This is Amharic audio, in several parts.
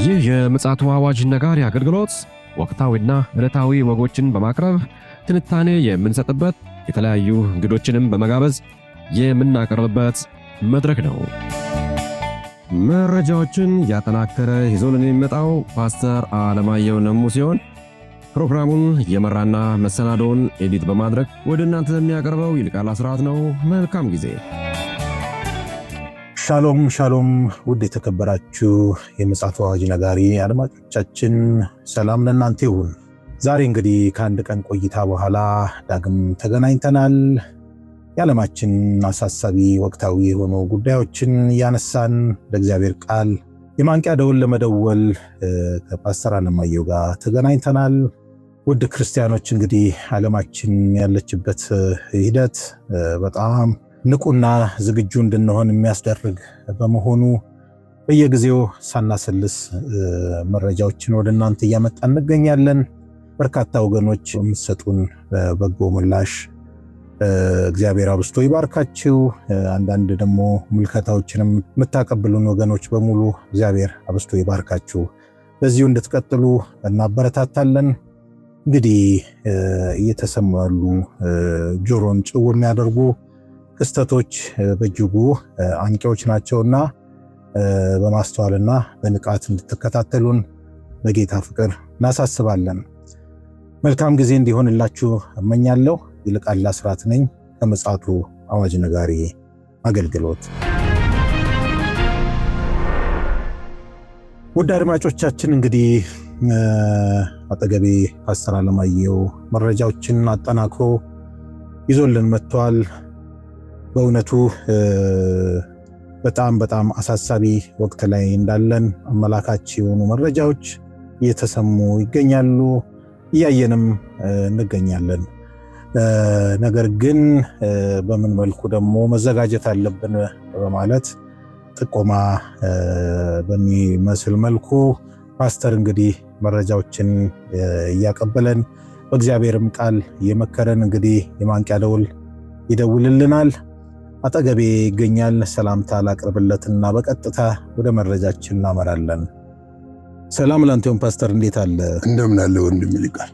ይህ የምፅዓቱ አዋጅ ነጋሪ አገልግሎት ወቅታዊና ዕለታዊ ወጎችን በማቅረብ ትንታኔ የምንሰጥበት የተለያዩ እንግዶችንም በመጋበዝ የምናቀርብበት መድረክ ነው። መረጃዎችን ያጠናከረ ይዞልን የሚመጣው ፓስተር አለማየሁ ነሙ ሲሆን ፕሮግራሙን የመራና መሰናዶውን ኤዲት በማድረግ ወደ እናንተ የሚያቀርበው ይልቃል አስራት ነው። መልካም ጊዜ። ሻሎም ሻሎም፣ ውድ የተከበራችሁ የምፅዓቱ አዋጅ ነጋሪ አድማጮቻችን ሰላም ለእናንተ ይሁን። ዛሬ እንግዲህ ከአንድ ቀን ቆይታ በኋላ ዳግም ተገናኝተናል። የዓለማችን አሳሳቢ ወቅታዊ የሆኑ ጉዳዮችን እያነሳን ለእግዚአብሔር ቃል የማንቂያ ደወል ለመደወል ከፓስተር አለማየሁ ጋር ተገናኝተናል። ውድ ክርስቲያኖች፣ እንግዲህ ዓለማችን ያለችበት ሂደት በጣም ንቁና ዝግጁ እንድንሆን የሚያስደርግ በመሆኑ በየጊዜው ሳናሰልስ መረጃዎችን ወደ እናንተ እያመጣን እንገኛለን። በርካታ ወገኖች የምትሰጡን በጎ ምላሽ እግዚአብሔር አብዝቶ ይባርካችሁ። አንዳንድ ደግሞ ምልከታዎችንም የምታቀብሉን ወገኖች በሙሉ እግዚአብሔር አብዝቶ ይባርካችሁ። በዚሁ እንድትቀጥሉ እናበረታታለን። እንግዲህ እየተሰሙ ያሉ ጆሮን ጭው የሚያደርጉ ክስተቶች በእጅጉ አንቂዎች ናቸውና በማስተዋልና በንቃት እንድትከታተሉን በጌታ ፍቅር እናሳስባለን። መልካም ጊዜ እንዲሆንላችሁ እመኛለሁ። ይልቃል አስራት ነኝ ከምፅዓቱ አዋጅ ነጋሪ አገልግሎት። ውድ አድማጮቻችን፣ እንግዲህ አጠገቤ ፓስተር አለማየሁ መረጃዎችን አጠናክሮ ይዞልን መጥቷል። በእውነቱ በጣም አሳሳቢ ወቅት ላይ እንዳለን አመላካች የሆኑ መረጃዎች እየተሰሙ ይገኛሉ፣ እያየንም እንገኛለን። ነገር ግን በምን መልኩ ደግሞ መዘጋጀት አለብን በማለት ጥቆማ በሚመስል መልኩ ፓስተር እንግዲህ መረጃዎችን እያቀበለን በእግዚአብሔርም ቃል እየመከረን እንግዲህ የማንቂያ ደውል ይደውልልናል። አጠገቤ ይገኛል። ሰላምታ ላቅርብለትና በቀጥታ ወደ መረጃችን እናመራለን። ሰላም ላንተም ፓስተር፣ እንዴት አለ? እንደምን አለ ወንድም ይልቃል?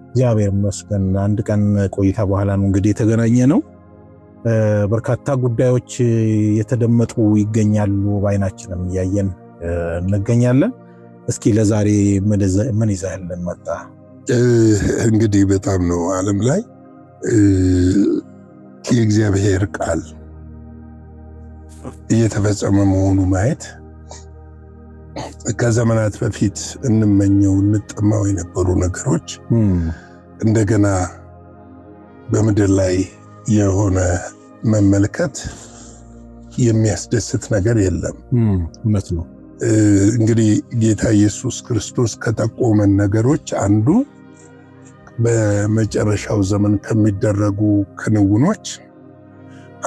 እግዚአብሔር ይመስገን። አንድ ቀን ቆይታ በኋላ ነው እንግዲህ የተገናኘ ነው። በርካታ ጉዳዮች የተደመጡ ይገኛሉ፣ በአይናችንም እያየን እንገኛለን። እስኪ ለዛሬ ምን ይዘህልን መጣ? እንግዲህ በጣም ነው ዓለም ላይ የእግዚአብሔር ቃል እየተፈጸመ መሆኑ ማየት ከዘመናት በፊት እንመኘው እንጠማው የነበሩ ነገሮች እንደገና በምድር ላይ የሆነ መመልከት የሚያስደስት ነገር የለም። እውነት ነው። እንግዲህ ጌታ ኢየሱስ ክርስቶስ ከጠቆመን ነገሮች አንዱ በመጨረሻው ዘመን ከሚደረጉ ክንውኖች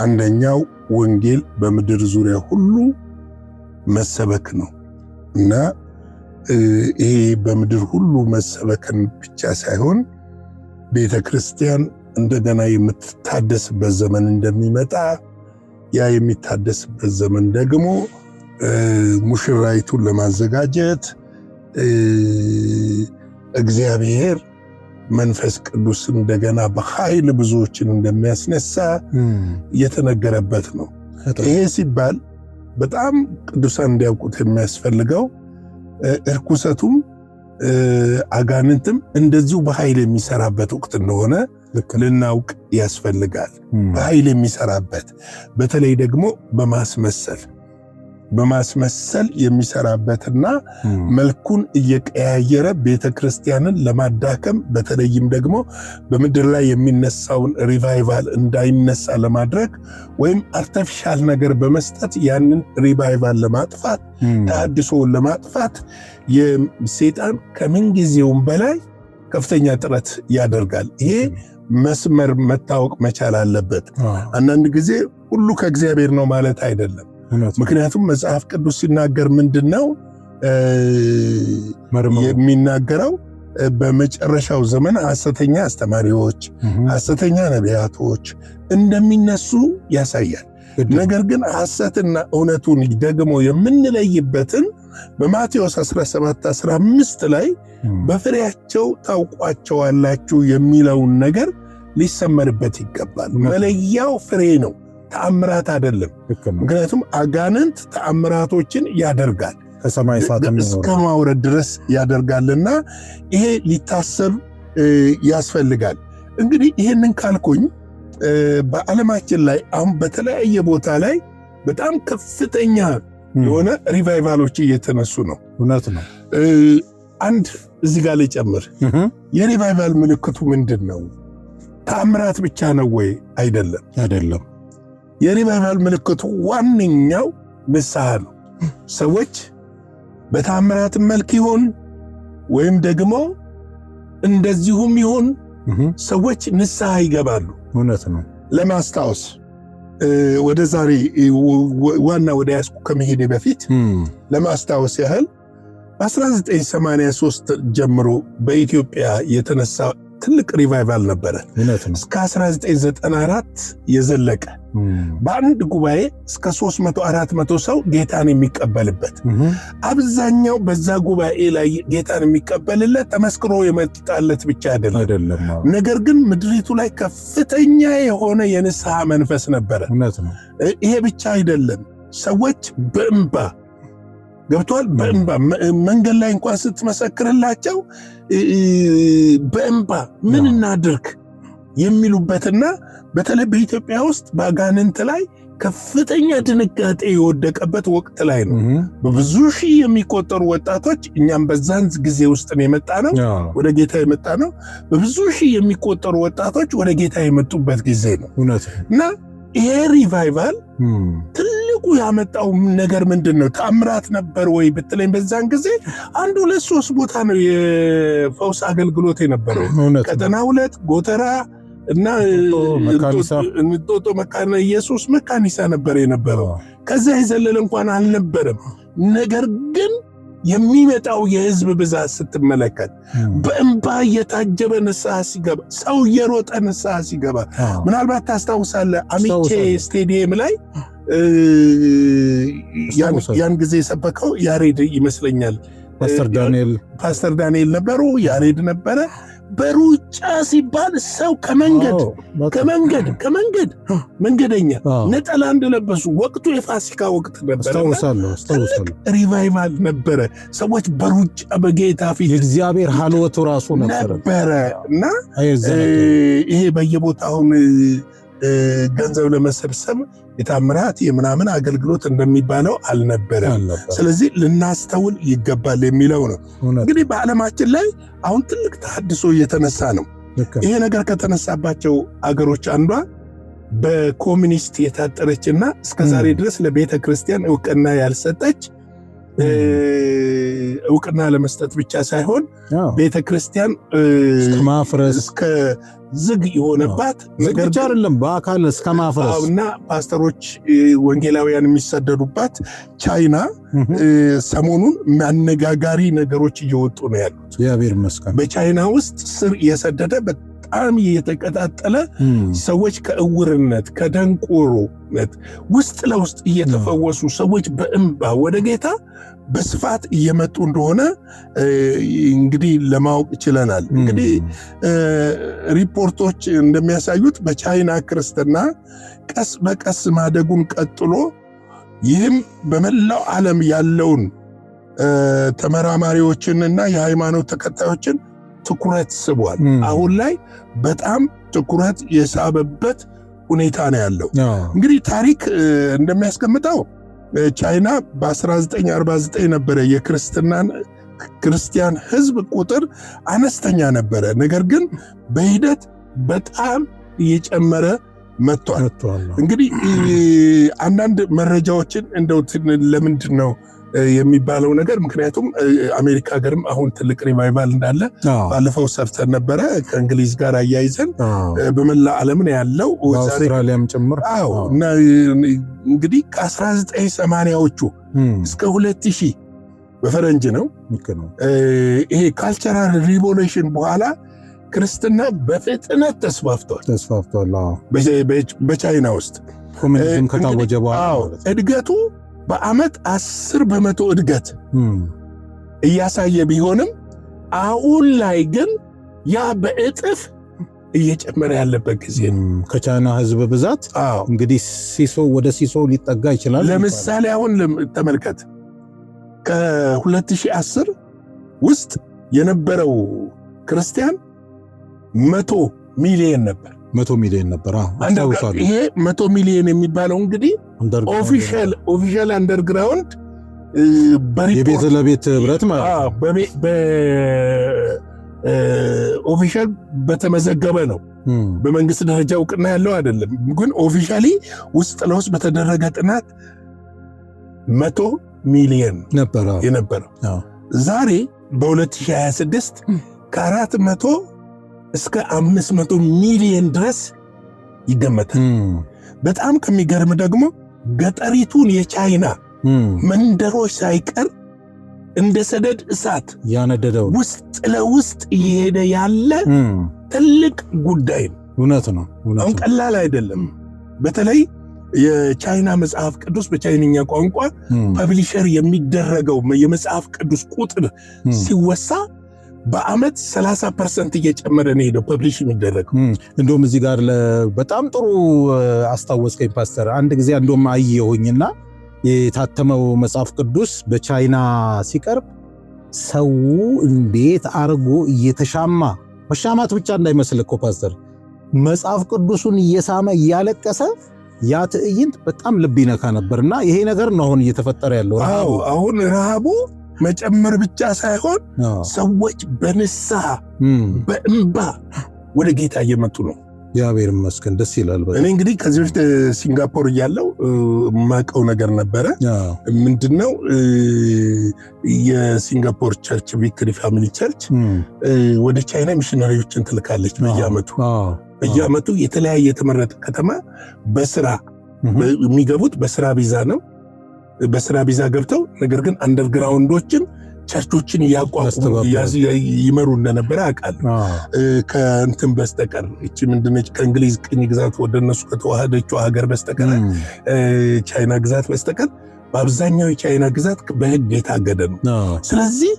አንደኛው ወንጌል በምድር ዙሪያ ሁሉ መሰበክ ነው እና ይሄ በምድር ሁሉ መሰበክን ብቻ ሳይሆን ቤተክርስቲያን እንደገና የምትታደስበት ዘመን እንደሚመጣ፣ ያ የሚታደስበት ዘመን ደግሞ ሙሽራይቱን ለማዘጋጀት እግዚአብሔር መንፈስ ቅዱስ እንደገና በኃይል ብዙዎችን እንደሚያስነሳ የተነገረበት ነው። ይሄ ሲባል በጣም ቅዱሳን እንዲያውቁት የሚያስፈልገው እርኩሰቱም አጋንንትም እንደዚሁ በኃይል የሚሰራበት ወቅት እንደሆነ ልናውቅ ያስፈልጋል። በኃይል የሚሰራበት በተለይ ደግሞ በማስመሰል የሚሰራበትና መልኩን እየቀያየረ ቤተክርስቲያንን ለማዳከም በተለይም ደግሞ በምድር ላይ የሚነሳውን ሪቫይቫል እንዳይነሳ ለማድረግ ወይም አርቲፊሻል ነገር በመስጠት ያንን ሪቫይቫል ለማጥፋት ተሐድሶውን ለማጥፋት የሰይጣን ከምንጊዜውም በላይ ከፍተኛ ጥረት ያደርጋል። ይሄ መስመር መታወቅ መቻል አለበት። አንዳንድ ጊዜ ሁሉ ከእግዚአብሔር ነው ማለት አይደለም። ምክንያቱም መጽሐፍ ቅዱስ ሲናገር ምንድነው የሚናገረው? በመጨረሻው ዘመን ሐሰተኛ አስተማሪዎች፣ ሐሰተኛ ነቢያቶች እንደሚነሱ ያሳያል። ነገር ግን ሐሰትና እውነቱን ደግሞ የምንለይበትን በማቴዎስ 17:15 ላይ በፍሬያቸው ታውቋቸዋላችሁ የሚለውን ነገር ሊሰመርበት ይገባል። መለያው ፍሬ ነው፣ ተአምራት አይደለም። ምክንያቱም አጋንንት ተአምራቶችን ያደርጋል ከሰማይ እሳትም እስከ ማውረድ ድረስ ያደርጋልና ይሄ ሊታሰብ ያስፈልጋል። እንግዲህ ይሄንን ካልኩኝ በዓለማችን ላይ አሁን በተለያየ ቦታ ላይ በጣም ከፍተኛ የሆነ ሪቫይቫሎች እየተነሱ ነው። እውነት ነው። አንድ እዚህ ጋር ላይ ጨምር፣ የሪቫይቫል ምልክቱ ምንድን ነው? ተአምራት ብቻ ነው ወይ? አይደለም። የሪቫይቫል ምልክቱ ዋነኛው ንስሐ ነው። ሰዎች በተአምራት መልክ ይሁን ወይም ደግሞ እንደዚሁም ይሁን ሰዎች ንስሐ ይገባሉ። እውነት ነው። ለማስታወስ ወደ ዛሬ ዋና ወደ ያስኩ ከመሄዴ በፊት ለማስታወስ ያህል በ1983 ጀምሮ በኢትዮጵያ የተነሳ ትልቅ ሪቫይቫል ነበረ። እስከ 1994 የዘለቀ በአንድ ጉባኤ እስከ 300-400 ሰው ጌታን የሚቀበልበት፣ አብዛኛው በዛ ጉባኤ ላይ ጌታን የሚቀበልለት ተመስክሮ የመጣለት ብቻ አይደለም። ነገር ግን ምድሪቱ ላይ ከፍተኛ የሆነ የንስሐ መንፈስ ነበረ። ይሄ ብቻ አይደለም። ሰዎች በእንባ ገብቷል። በእንባ መንገድ ላይ እንኳን ስትመሰክርላቸው በእንባ ምን እናድርግ የሚሉበትና በተለይ በኢትዮጵያ ውስጥ በአጋንንት ላይ ከፍተኛ ድንጋጤ የወደቀበት ወቅት ላይ ነው። በብዙ ሺህ የሚቆጠሩ ወጣቶች፣ እኛም በዛን ጊዜ ውስጥ ነው የመጣ ነው ወደ ጌታ የመጣ ነው። በብዙ ሺህ የሚቆጠሩ ወጣቶች ወደ ጌታ የመጡበት ጊዜ ነው እና ይሄ ሪቫይቫል ትልቁ ያመጣው ነገር ምንድን ነው? ተአምራት ነበር ወይ ብትለኝ በዛን ጊዜ 1 2 3 ቦታ ነው የፈውስ አገልግሎት የነበረው። ቀጠና 2 ጎተራ እና እንጦጦ መካነ ኢየሱስ መካኒሳ ነበር የነበረው። ከዛ የዘለለ እንኳን አልነበረም። ነገር ግን የሚመጣው የህዝብ ብዛት ስትመለከት በእንባ እየታጀበ ንስሐ ሲገባ፣ ሰው እየሮጠ ንስሐ ሲገባ፣ ምናልባት ታስታውሳለህ አሚቼ ስቴዲየም ላይ ያን ጊዜ የሰበከው ያሬድ ይመስለኛል፣ ፓስተር ዳንኤል ነበሩ፣ ያሬድ ነበረ። በሩጫ ሲባል ሰው ከመንገድ መንገደኛ ነጠላ እንደለበሱ፣ ወቅቱ የፋሲካ ወቅት ነበረ። ሪቫይቫል ነበረ። ሰዎች በሩጫ በጌታ ፊት የእግዚአብሔር ሀልወቱ ራሱ ነበረ እና ይሄ በየቦታውን ገንዘብ ለመሰብሰብ የታምራት የምናምን አገልግሎት እንደሚባለው አልነበረም። ስለዚህ ልናስተውል ይገባል የሚለው ነው። እንግዲህ በዓለማችን ላይ አሁን ትልቅ ተሐድሶ እየተነሳ ነው። ይሄ ነገር ከተነሳባቸው አገሮች አንዷ በኮሚኒስት የታጠረችና እስከዛሬ ድረስ ለቤተ ክርስቲያን እውቅና ያልሰጠች፣ እውቅና ለመስጠት ብቻ ሳይሆን ቤተ ክርስቲያን ማፍረስ እስከ ዝግ የሆነባት ነገር አይደለም፣ በአካል እስከ ማፍረስ እና ፓስተሮች ወንጌላውያን የሚሰደዱባት ቻይና ሰሞኑን አነጋጋሪ ነገሮች እየወጡ ነው ያሉት። እግዚአብሔር ይመስገን። በቻይና ውስጥ ስር የሰደደ በጣም እየተቀጣጠለ ሰዎች ከእውርነት ከደንቆሮነት ውስጥ ለውስጥ እየተፈወሱ ሰዎች በእንባ ወደ ጌታ በስፋት እየመጡ እንደሆነ እንግዲህ ለማወቅ ችለናል። እንግዲህ ሪፖርቶች እንደሚያሳዩት በቻይና ክርስትና ቀስ በቀስ ማደጉን ቀጥሎ ይህም በመላው ዓለም ያለውን ተመራማሪዎችንና የሃይማኖት ተከታዮችን ትኩረት ስቧል። አሁን ላይ በጣም ትኩረት የሳበበት ሁኔታ ነው ያለው። እንግዲህ ታሪክ እንደሚያስቀምጠው ቻይና በ1949 ነበረ ክርስቲያን ህዝብ ቁጥር አነስተኛ ነበረ። ነገር ግን በሂደት በጣም እየጨመረ መጥቷል። እንግዲህ አንዳንድ መረጃዎችን እንደው ለምንድን ነው የሚባለው ነገር፣ ምክንያቱም አሜሪካ ሀገርም አሁን ትልቅ ሪቫይቫል እንዳለ ባለፈው ሰርተን ነበረ ከእንግሊዝ ጋር አያይዘን በመላ ዓለም ነው ያለው፣ አውስትራሊያም ጭምር። እና እንግዲህ ከ1980ዎቹ እስከ 2000 በፈረንጅ ነው ይሄ ካልቸራል ሪቮሉሽን በኋላ ክርስትና በፍጥነት ተስፋፍቷል በቻይና ውስጥ ኮሚኒዝም ከታወጀ በኋላ እድገቱ በአመት 10% እድገት እያሳየ ቢሆንም አሁን ላይ ግን ያ በእጥፍ እየጨመረ ያለበት ጊዜ ነው። ከቻይና ህዝብ ብዛት እንግዲህ ወደ ሲሶ ሊጠጋ ይችላል። ለምሳሌ አሁን ተመልከት፣ ከ2010 ውስጥ የነበረው ክርስቲያን 100 ሚሊዮን ነበር። 100 ሚሊዮን ነበር። ይሄ 100 ሚሊዮን የሚባለው እንግዲህ ኦፊሻል አንደርግራውንድ የቤት ለቤት ህብረት ማለት ኦፊሻል በተመዘገበ ነው። በመንግስት ደረጃ እውቅና ያለው አይደለም። ግን ኦፊሻሊ ውስጥ ለውስጥ በተደረገ ጥናት 100 ሚሊዮን ነበር የነበረው። ዛሬ በ2026 ከ400 እስከ 500 ሚሊዮን ድረስ ይገመታል። በጣም ከሚገርም ደግሞ ገጠሪቱን የቻይና መንደሮች ሳይቀር እንደ ሰደድ እሳት ያነደደው ውስጥ ለውስጥ እየሄደ ያለ ትልቅ ጉዳይ ነው። እውነት ነው። አሁን ቀላል አይደለም። በተለይ የቻይና መጽሐፍ ቅዱስ በቻይንኛ ቋንቋ ፐብሊሸር የሚደረገው የመጽሐፍ ቅዱስ ቁጥር ሲወሳ በአመት 30% እየጨመረ ነው ሄደው ፐብሊሽ የሚደረገው። እንደውም እዚህ ጋር በጣም ጥሩ አስታወስከኝ ፓስተር። አንድ ጊዜ እንደውም አየሁኝና የታተመው መጽሐፍ ቅዱስ በቻይና ሲቀርብ ሰው እንዴት አርጎ እየተሻማ መሻማት ብቻ እንዳይመስል እኮ ፓስተር፣ መጽሐፍ ቅዱሱን እየሳመ እያለቀሰ ያ ትዕይንት በጣም ልብ ይነካ ነበርና ይሄ ነገር ነው አሁን እየተፈጠረ ያለው። አሁን ረሃቡ መጨመር ብቻ ሳይሆን ሰዎች በንስሐ በእንባ ወደ ጌታ እየመጡ ነው። እግዚአብሔር ይመስገን፣ ደስ ይላል። እኔ እንግዲህ ከዚህ በፊት ሲንጋፖር እያለሁ ማቀው ነገር ነበረ። ምንድነው የሲንጋፖር ቸርች ቪክትሪ ፋሚሊ ቸርች ወደ ቻይና ሚሽነሪዎችን ትልካለች በየአመቱ የተለያየ የተመረጠ ከተማ በስራ የሚገቡት በስራ ቪዛ ነው። በስራ ቪዛ ገብተው ነገር ግን አንደርግራውንዶችን ቸርቾችን እያቋቋሙ ይመሩ እንደነበረ አውቃለሁ። ከእንትን በስተቀር እቺ ምንድነች ከእንግሊዝ ቅኝ ግዛት ወደ እነሱ ከተዋሃደችው ሀገር በስተቀር ቻይና ግዛት በስተቀር በአብዛኛው የቻይና ግዛት በህግ የታገደ ነው። ስለዚህ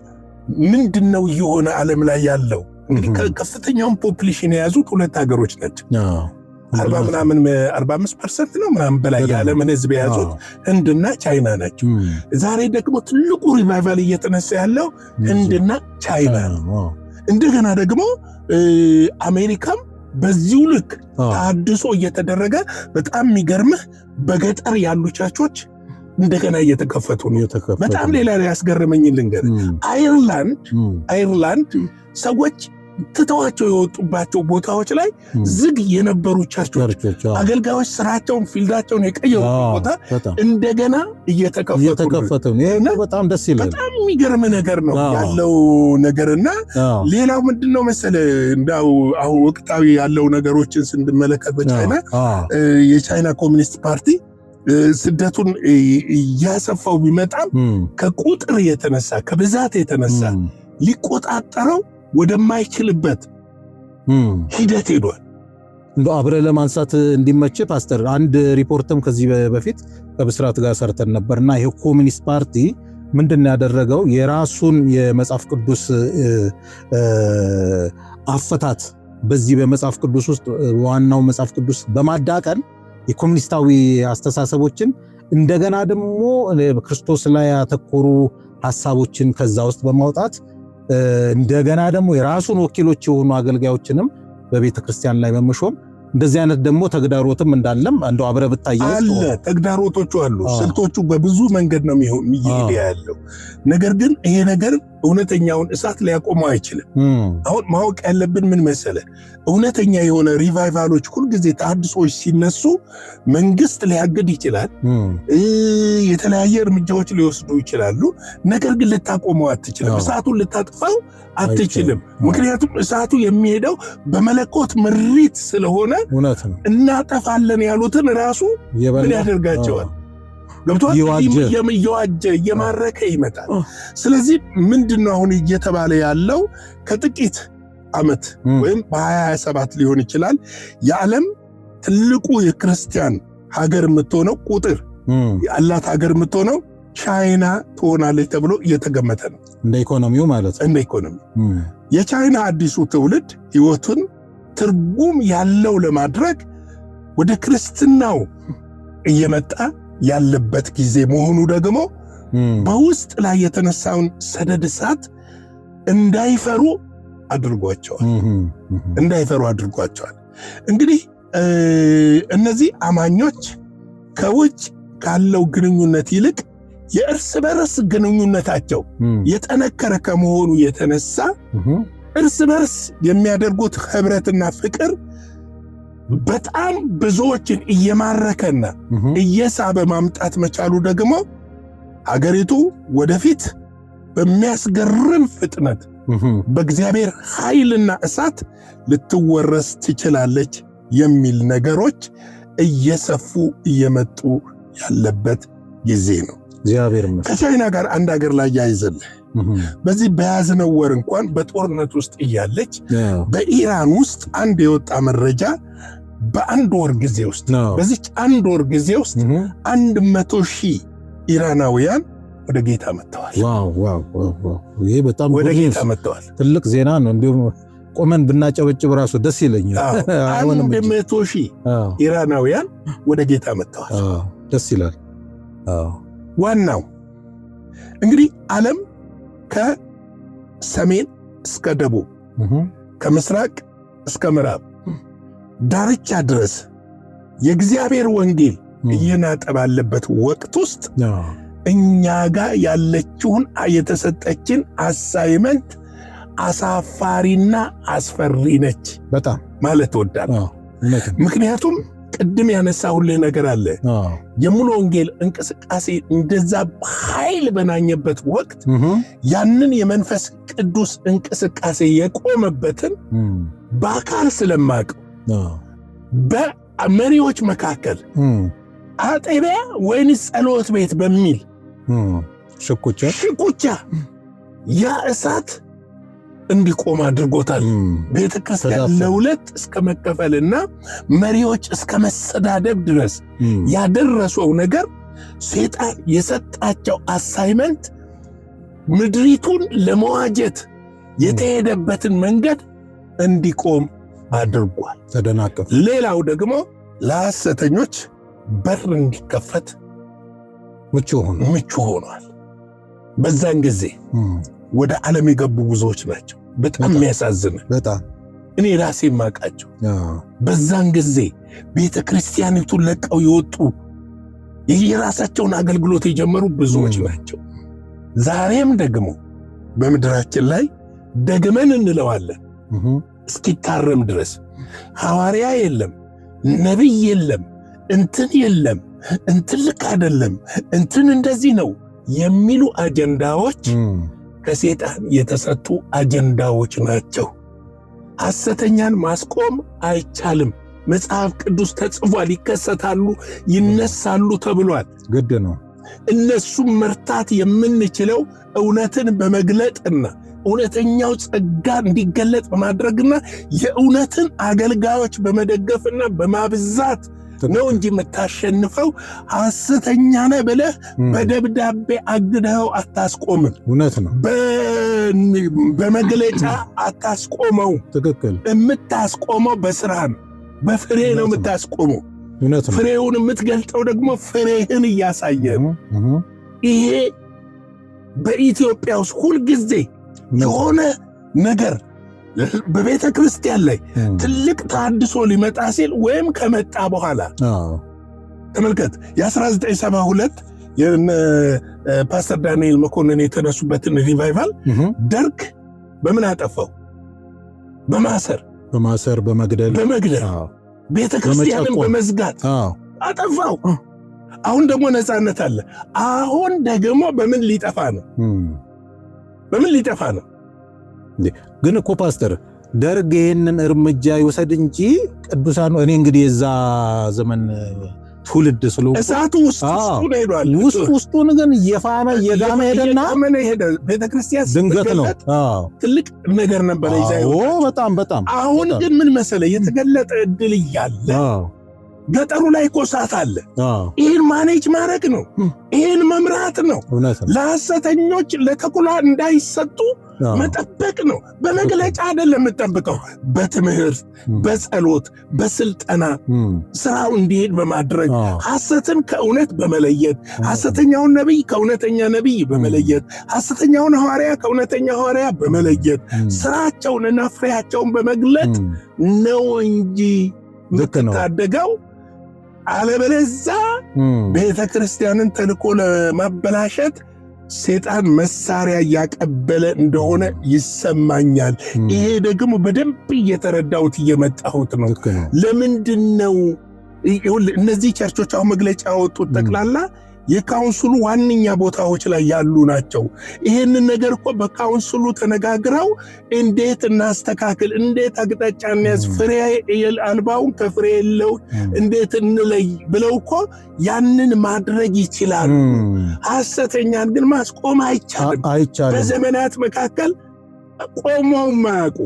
ምንድነው የሆነ ዓለም ላይ ያለው እንግዲህ ከፍተኛውን ፖፑሌሽን የያዙት ሁለት ሀገሮች ናቸው። 45% ነው ምናምን በላይ የዓለምን ህዝብ የያዙት ህንድና ቻይና ናቸው። ዛሬ ደግሞ ትልቁ ሪቫይቫል እየተነሳ ያለው ህንድና ቻይና ነው። እንደገና ደግሞ አሜሪካም በዚሁ ልክ ታድሶ እየተደረገ በጣም የሚገርምህ በገጠር ያሉ ቸርቾች እንደገና እየተከፈቱ ነው። በጣም ሌላ ያስገረመኝ ልንገር፣ አይርላንድ ሰዎች ትተዋቸው የወጡባቸው ቦታዎች ላይ ዝግ የነበሩ ቸርቾች አገልጋዮች ስራቸውን ፊልዳቸውን የቀየሩ ቦታ እንደገና እየተከፈቱ ነው። በጣም ደስ ይላል። በጣም የሚገርም ነገር ነው ያለው ነገርና ሌላው ምንድነው መሰለ እንዳው አሁን ወቅታዊ ያለው ነገሮችን ስንመለከት በቻይና የቻይና ኮሚኒስት ፓርቲ ስደቱን እያሰፋው ቢመጣም ከቁጥር የተነሳ ከብዛት የተነሳ ሊቆጣጠረው ወደማይችልበት ሂደት ሄዷል። እንዶ አብረ ለማንሳት እንዲመች ፓስተር አንድ ሪፖርትም ከዚህ በፊት ከብስራት ጋር ሰርተን ነበርና ይሄ ኮሚኒስት ፓርቲ ምንድነው ያደረገው የራሱን የመጽሐፍ ቅዱስ አፈታት በዚህ በመጽሐፍ ቅዱስ ውስጥ ዋናው መጽሐፍ ቅዱስ በማዳቀል የኮሚኒስታዊ አስተሳሰቦችን እንደገና ደግሞ ክርስቶስ ላይ ያተኮሩ ሐሳቦችን ከዛ ውስጥ በማውጣት እንደገና ደግሞ የራሱን ወኪሎች የሆኑ አገልጋዮችንም በቤተ ክርስቲያን ላይ በመሾም እንደዚህ አይነት ደግሞ ተግዳሮትም እንዳለም እንደው አብረ ብታየው አለ። ተግዳሮቶቹ አሉ። ስልቶቹ በብዙ መንገድ ነው የሚሄድ ያለው። ነገር ግን ይሄ ነገር እውነተኛውን እሳት ሊያቆመው አይችልም። አሁን ማወቅ ያለብን ምን መሰለ፣ እውነተኛ የሆነ ሪቫይቫሎች ሁልጊዜ ተሐድሶች ሲነሱ መንግስት ሊያግድ ይችላል፣ የተለያየ እርምጃዎች ሊወስዱ ይችላሉ። ነገር ግን ልታቆመው አትችልም፣ እሳቱን ልታጥፋው አትችልም። ምክንያቱም እሳቱ የሚሄደው በመለኮት ምሪት ስለሆነ እናጠፋለን ያሉትን ራሱ ምን ያደርጋቸዋል? ገብቷል? እየዋጀ እየማረከ ይመጣል። ስለዚህ ምንድነው አሁን እየተባለ ያለው ከጥቂት ዓመት ወይም በ2027 ሊሆን ይችላል የዓለም ትልቁ የክርስቲያን ሀገር የምትሆነው ቁጥር ያላት ሀገር የምትሆነው ቻይና ትሆናለች ተብሎ እየተገመተ ነው። እንደ ኢኮኖሚው ማለት ነው። እንደ ኢኮኖሚ የቻይና አዲሱ ትውልድ ህይወቱን ትርጉም ያለው ለማድረግ ወደ ክርስትናው እየመጣ ያለበት ጊዜ መሆኑ ደግሞ በውስጥ ላይ የተነሳውን ሰደድ እሳት እንዳይፈሩ አድርጓቸዋል። እንግዲህ እነዚህ አማኞች ከውጭ ካለው ግንኙነት ይልቅ የእርስ በርስ ግንኙነታቸው የጠነከረ ከመሆኑ የተነሳ እርስ በርስ የሚያደርጉት ህብረትና ፍቅር በጣም ብዙዎችን እየማረከና እየሳበ ማምጣት መቻሉ ደግሞ አገሪቱ ወደፊት በሚያስገርም ፍጥነት በእግዚአብሔር ኃይልና እሳት ልትወረስ ትችላለች የሚል ነገሮች እየሰፉ እየመጡ ያለበት ጊዜ ነው። እግዚአብሔር ይመስገን። ከቻይና ጋር አንድ ሀገር ላይ ያይዘልህ በዚህ በያዝነው ወር እንኳን በጦርነት ውስጥ እያለች በኢራን ውስጥ አንድ የወጣ መረጃ በአንድ ወር ጊዜ ውስጥ በዚች አንድ ወር ጊዜ ውስጥ 100,000 ኢራናውያን ወደ ጌታ መጥተዋል። ይሄ በጣም ወደ ጌታ መጥተዋል። ትልቅ ዜና ነው። እንዲሁም ቆመን ብናጨበጭብ ራሱ ደስ ይለኛል። 100,000 ኢራናውያን ወደ ጌታ መጥተዋል። ደስ ይላል። ዋናው እንግዲህ ዓለም ከሰሜን እስከ ደቡብ ከምስራቅ እስከ ምዕራብ ዳርቻ ድረስ የእግዚአብሔር ወንጌል እየናጠ ባለበት ወቅት ውስጥ እኛ ጋር ያለችውን የተሰጠችን አሳይመንት አሳፋሪና አስፈሪ ነች በጣም ማለት እወዳለሁ። ምክንያቱም ቅድም ያነሳሁልህ ነገር አለ። የሙሉ ወንጌል እንቅስቃሴ እንደዛ ኃይል በናኘበት ወቅት ያንን የመንፈስ ቅዱስ እንቅስቃሴ የቆመበትን በአካል ስለማቀው በመሪዎች መካከል አጥቢያ ወይንስ ጸሎት ቤት በሚል ሽኩቻ ያ እሳት እንዲቆም አድርጎታል። ቤተክርስቲያን ለሁለት እስከ መከፈልና መሪዎች እስከ መሰዳደብ ድረስ ያደረሰው ነገር ሰይጣን የሰጣቸው አሳይመንት ምድሪቱን ለመዋጀት የተሄደበትን መንገድ እንዲቆም አድርጓል። ተደናቀፈ። ሌላው ደግሞ ለሐሰተኞች በር እንዲከፈት ምቹ ሆኗል። በዛን ጊዜ ወደ ዓለም የገቡ ብዙዎች ናቸው። በጣም የሚያሳዝን በጣም እኔ ራሴ ማቃቸው በዛን ጊዜ ቤተ ክርስቲያኒቱን ለቀው የወጡ የራሳቸውን አገልግሎት የጀመሩ ብዙዎች ናቸው። ዛሬም ደግሞ በምድራችን ላይ ደግመን እንለዋለን እስኪታረም ድረስ ሐዋርያ የለም፣ ነቢይ የለም፣ እንትን የለም፣ እንትን ልክ አይደለም፣ እንትን እንደዚህ ነው የሚሉ አጀንዳዎች ከሰይጣን የተሰጡ አጀንዳዎች ናቸው። ሐሰተኛን ማስቆም አይቻልም። መጽሐፍ ቅዱስ ተጽፏል። ይከሰታሉ፣ ይነሳሉ ተብሏል። ግድ ነው። እነሱም መርታት የምንችለው እውነትን በመግለጥና እውነተኛው ጸጋ እንዲገለጥ በማድረግና የእውነትን አገልጋዮች በመደገፍና በማብዛት ነው እንጂ የምታሸንፈው ሐሰተኛ ነህ ብለህ በደብዳቤ አግደኸው አታስቆምም። እውነት ነው። በመግለጫ አታስቆመው። ትክክል። የምታስቆመው በስራ ነው፣ በፍሬ ነው የምታስቆመው። እውነት ነው። ፍሬውን የምትገልጠው ደግሞ ፍሬህን እያሳየ ነው። ይሄ በኢትዮጵያ ውስጥ ሁልጊዜ የሆነ ነገር በቤተ ክርስቲያን ላይ ትልቅ ተሐድሶ ሊመጣ ሲል ወይም ከመጣ በኋላ ተመልከት። የ1972 ፓስተር ዳንኤል መኮንን የተነሱበትን ሪቫይቫል ደርግ በምን አጠፋው? በማሰር በመግደል ቤተ ክርስቲያንን በመዝጋት አጠፋው። አሁን ደግሞ ነፃነት አለ። አሁን ደግሞ በምን ሊጠፋ ነው? ግን እኮ ፓስተር ደርግ ይህንን እርምጃ ይወሰድ እንጂ ቅዱሳኑ እኔ እንግዲህ የዛ ዘመን ትውልድ ስለሆነ እሳቱ ውስጡን ግን እየፋመ እየጋመ ሄደና ቤተክርስቲያን ድንገት ነው። ትልቅ ነገር ነበር። በጣም አሁን ግን ምን መሰለ የተገለጠ እድል እያለ ገጠሩ ላይ እኮ እሳት አለ። ይህን ማኔጅ ማድረግ ነው፣ ይህን መምራት ነው። ለሐሰተኞች ለተኩላ እንዳይሰጡ መጠበቅ ነው። በመግለጫ አይደለም የምጠብቀው፣ በትምህርት በጸሎት በስልጠና ስራው እንዲሄድ በማድረግ ሐሰትን ከእውነት በመለየት ሐሰተኛውን ነቢይ ከእውነተኛ ነቢይ በመለየት ሐሰተኛውን ሐዋርያ ከእውነተኛ ሐዋርያ በመለየት ስራቸውንና ፍሬያቸውን በመግለጥ ነው እንጂ ምትታደገው። አለበለዚያ ቤተ ክርስቲያንን ተልኮ ለማበላሸት ሰይጣን መሳሪያ እያቀበለ እንደሆነ ይሰማኛል። ይሄ ደግሞ በደንብ እየተረዳሁት እየመጣሁት ነው። ለምንድነው እነዚህ ቸርቾች አሁን መግለጫ ያወጡት? ጠቅላላ የካውንስሉ ዋነኛ ቦታዎች ላይ ያሉ ናቸው። ይሄንን ነገር እኮ በካውንስሉ ተነጋግረው እንዴት እናስተካክል፣ እንዴት አቅጣጫ እንያዝ፣ ፍሬ አልባውን ከፍሬ የለው እንዴት እንለይ ብለው እኮ ያንን ማድረግ ይችላሉ። ሐሰተኛን ግን ማስቆም አይቻልም። በዘመናት መካከል ቆመው ማያውቁ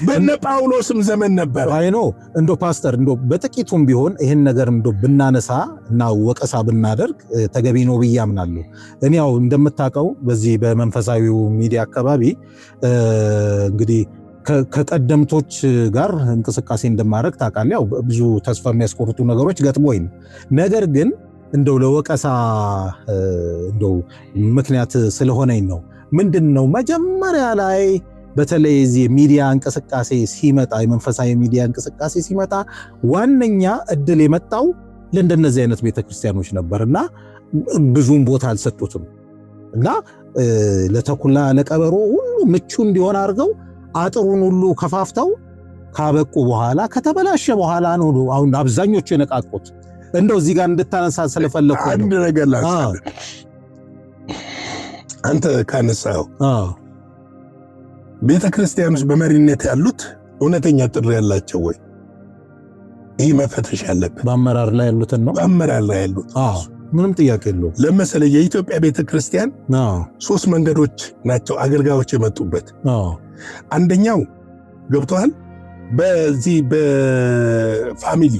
በነ ጳውሎስም ዘመን ነበር። አይኖ እንዶ ፓስተር እንዶ በጥቂቱም ቢሆን ይሄን ነገር እንዶ ብናነሳ እና ወቀሳ ብናደርግ ተገቢ ነው ብዬ አምናለሁ። እኔ ያው እንደምታውቀው በዚህ በመንፈሳዊው ሚዲያ አካባቢ እንግዲህ ከቀደምቶች ጋር እንቅስቃሴ እንደማድረግ ታውቃለህ። ያው ብዙ ተስፋ የሚያስቆርጡ ነገሮች ገጥሞኝ፣ ነገር ግን እንደው ለወቀሳ እንደው ምክንያት ስለሆነኝ ነው። ምንድነው መጀመሪያ ላይ በተለይ እዚህ ሚዲያ እንቅስቃሴ ሲመጣ፣ የመንፈሳዊ ሚዲያ እንቅስቃሴ ሲመጣ ዋነኛ እድል የመጣው ለእንደነዚህ አይነት ቤተክርስቲያኖች ነበርና ብዙም ቦታ አልሰጡትም እና ለተኩላ ለቀበሮ ሁሉ ምቹ እንዲሆን አድርገው አጥሩን ሁሉ ከፋፍተው ካበቁ በኋላ ከተበላሸ በኋላ ነው አሁን አብዛኞቹ የነቃቁት። እንደው እዚህ ጋር እንድታነሳ ስለፈለኩ አንድ ነገር ላንሳለ። አንተ ካነሳው ቤተ ክርስቲያኖች በመሪነት ያሉት እውነተኛ ጥሪ ያላቸው ወይ? ይህ መፈተሽ ያለበት በአመራር ላይ ያሉትን ነው። በአመራር ላይ ያሉት ምንም ጥያቄ የለውም። ለምሳሌ የኢትዮጵያ ቤተ ክርስቲያን 3 መንገዶች ናቸው አገልጋዮች የመጡበት። አንደኛው ገብተዋል፣ በዚህ በፋሚሊ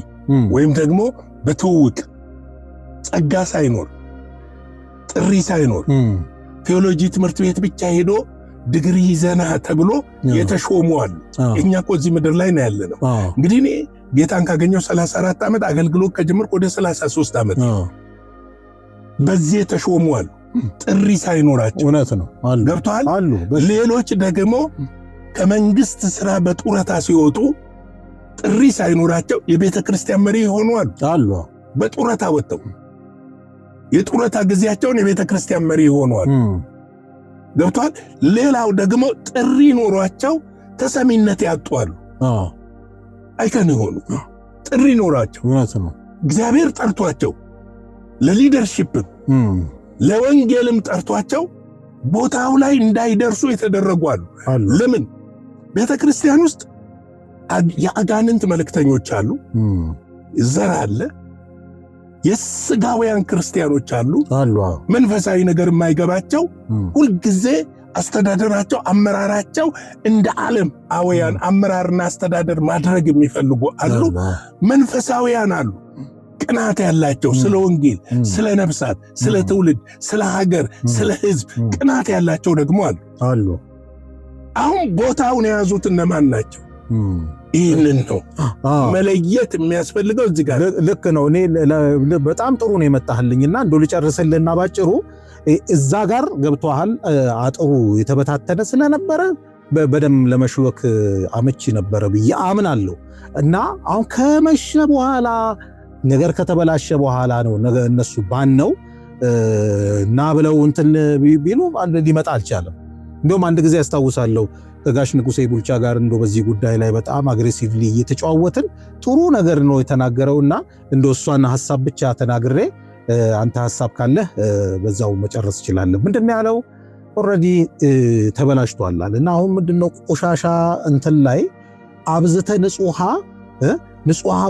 ወይም ደግሞ በትውውቅ ጸጋ ሳይኖር ጥሪ ሳይኖር ቴዎሎጂ ትምህርት ቤት ብቻ ሄዶ ድግሪ ይዘና ተብሎ የተሾሙ አሉ። እኛ እኮ እዚህ ምድር ላይ ነው ያለነው። እንግዲህ እኔ ጌታን ካገኘው 34 ዓመት አገልግሎት ከጀመርኩ ወደ 33 ዓመት በዚህ የተሾሙ አሉ፣ ጥሪ ሳይኖራቸው። እውነት ነው አሉ፣ ገብተዋል አሉ። ሌሎች ደግሞ ከመንግስት ስራ በጡረታ ሲወጡ ጥሪ ሳይኖራቸው የቤተ ክርስቲያን መሪ የሆኑ አሉ። በጡረታ ወጥተው የጡረታ ጊዜያቸውን የቤተ ክርስቲያን መሪ ሆነዋል። ገብቷል። ሌላው ደግሞ ጥሪ ኖሯቸው ተሰሚነት ያጧሉ። አይከን ሆኑ ጥሪ ኖሯቸው እግዚአብሔር ጠርቷቸው ለሊደርሺፕ ለወንጌልም ጠርቷቸው ቦታው ላይ እንዳይደርሱ የተደረጉ አሉ። ለምን? ቤተ ክርስቲያን ውስጥ የአጋንንት መልእክተኞች አሉ፣ ዘር አለ፣ የስጋውያን ክርስቲያኖች አሉ። መንፈሳዊ ነገር የማይገባቸው ሁልጊዜ አስተዳደራቸው አመራራቸው እንደ ዓለም አወያን አመራርና አስተዳደር ማድረግ የሚፈልጉ አሉ። መንፈሳዊያን አሉ፣ ቅናት ያላቸው ስለ ወንጌል፣ ስለ ነፍሳት፣ ስለ ትውልድ፣ ስለ ሀገር፣ ስለ ሕዝብ ቅናት ያላቸው ደግሞ አሉ። አሁን ቦታውን የያዙት እነማን ናቸው? ይህንን ነው መለየት የሚያስፈልገው። እዚህ ጋር ልክ ነው። እኔ በጣም ጥሩ ነው የመጣህልኝና እንደው ልጨርስልህና ባጭሩ እዛ ጋር ገብቶሃል። አጥሩ የተበታተነ ስለነበረ በደም ለመሽወክ አመቺ ነበረ ብዬ አምናለሁ። እና አሁን ከመሸ በኋላ ነገር ከተበላሸ በኋላ ነው እነሱ ባነው እና ብለው እንትን ቢሉ ሊመጣ አልቻለም። እንደውም አንድ ጊዜ ያስታውሳለሁ ከጋሽ ንጉሴ ቡልቻ ጋር እንደው በዚህ ጉዳይ ላይ በጣም አግሬሲቭሊ እየተጫወትን ጥሩ ነገር ነው የተናገረውና እንደው እሷን ሐሳብ ብቻ ተናግሬ አንተ ሐሳብ ካለህ በዛው መጨረስ ይችላል። ምንድነው ያለው? ኦሬዲ ተበላሽቷል እና አሁን ምንድነው ቆሻሻ እንትን ላይ አብዝተ ንጹሃ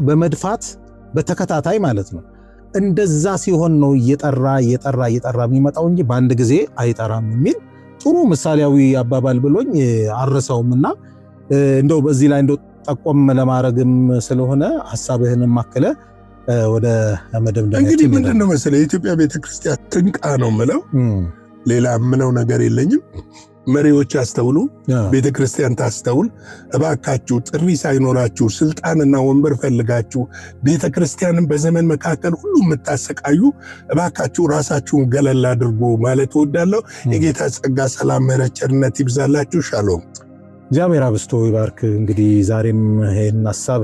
በመድፋት በተከታታይ ማለት ነው። እንደዛ ሲሆን ነው እየጠራ የሚመጣው እንጂ በአንድ ጊዜ አይጠራም የሚል ጥሩ ምሳሌያዊ አባባል ብሎኝ አረሳውምና እንደው በዚህ ላይ እንደው ጠቆም ለማድረግም ስለሆነ ሐሳብህን ማከለ ወደ መደምደሚያ እንግዲህ ምንድነው መሰለህ የኢትዮጵያ ቤተክርስቲያን ትንቃ ነው የምለው። ሌላ ምነው ነገር የለኝም። መሪዎች አስተውሉ፣ ቤተክርስቲያን ታስተውል። እባካችሁ ጥሪ ሳይኖራችሁ ስልጣንና ወንበር ፈልጋችሁ ቤተክርስቲያንን በዘመን መካከል ሁሉ የምታሰቃዩ እባካችሁ ራሳችሁን ገለል አድርጉ ማለት እወዳለሁ። የጌታ ጸጋ፣ ሰላም፣ ምሕረት፣ ቸርነት ይብዛላችሁ። ሻሎም። እግዚአብሔር አብስቶ ይባርክ። እንግዲህ ዛሬም ይህን ሐሳብ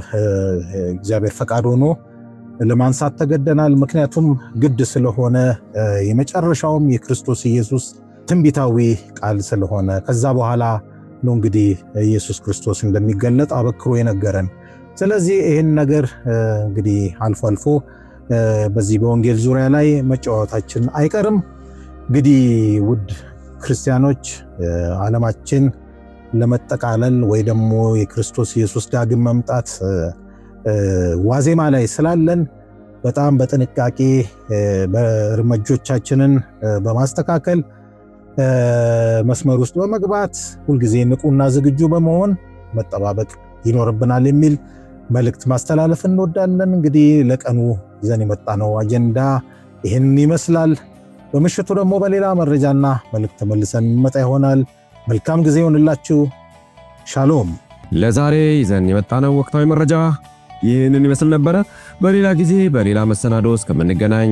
እግዚአብሔር ፈቃድ ሆኖ ለማንሳት ተገደናል። ምክንያቱም ግድ ስለሆነ የመጨረሻውም የክርስቶስ ኢየሱስ ትንቢታዊ ቃል ስለሆነ ከዛ በኋላ ነው እንግዲህ ኢየሱስ ክርስቶስ እንደሚገለጥ አበክሮ የነገረን። ስለዚህ ይህን ነገር እንግዲህ አልፎ አልፎ በዚህ በወንጌል ዙሪያ ላይ መጫወታችን አይቀርም። እንግዲህ ውድ ክርስቲያኖች ዓለማችን ለመጠቃለል ወይ ደግሞ የክርስቶስ ኢየሱስ ዳግም መምጣት ዋዜማ ላይ ስላለን በጣም በጥንቃቄ በእርምጃዎቻችንን በማስተካከል መስመር ውስጥ በመግባት ሁልጊዜ ንቁና ዝግጁ በመሆን መጠባበቅ ይኖርብናል የሚል መልእክት ማስተላለፍ እንወዳለን። እንግዲህ ለቀኑ ይዘን የመጣነው አጀንዳ ይህን ይመስላል። በምሽቱ ደግሞ በሌላ መረጃና መልእክት ተመልሰን እንመጣ ይሆናል። መልካም ጊዜ ይሆንላችሁ። ሻሎም። ለዛሬ ይዘን የመጣነው ወቅታዊ መረጃ ይህንን ይመስል ነበረ። በሌላ ጊዜ በሌላ መሰናዶ እስከምንገናኝ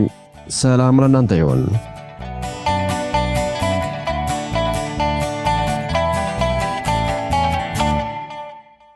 ሰላም ለእናንተ ይሁን።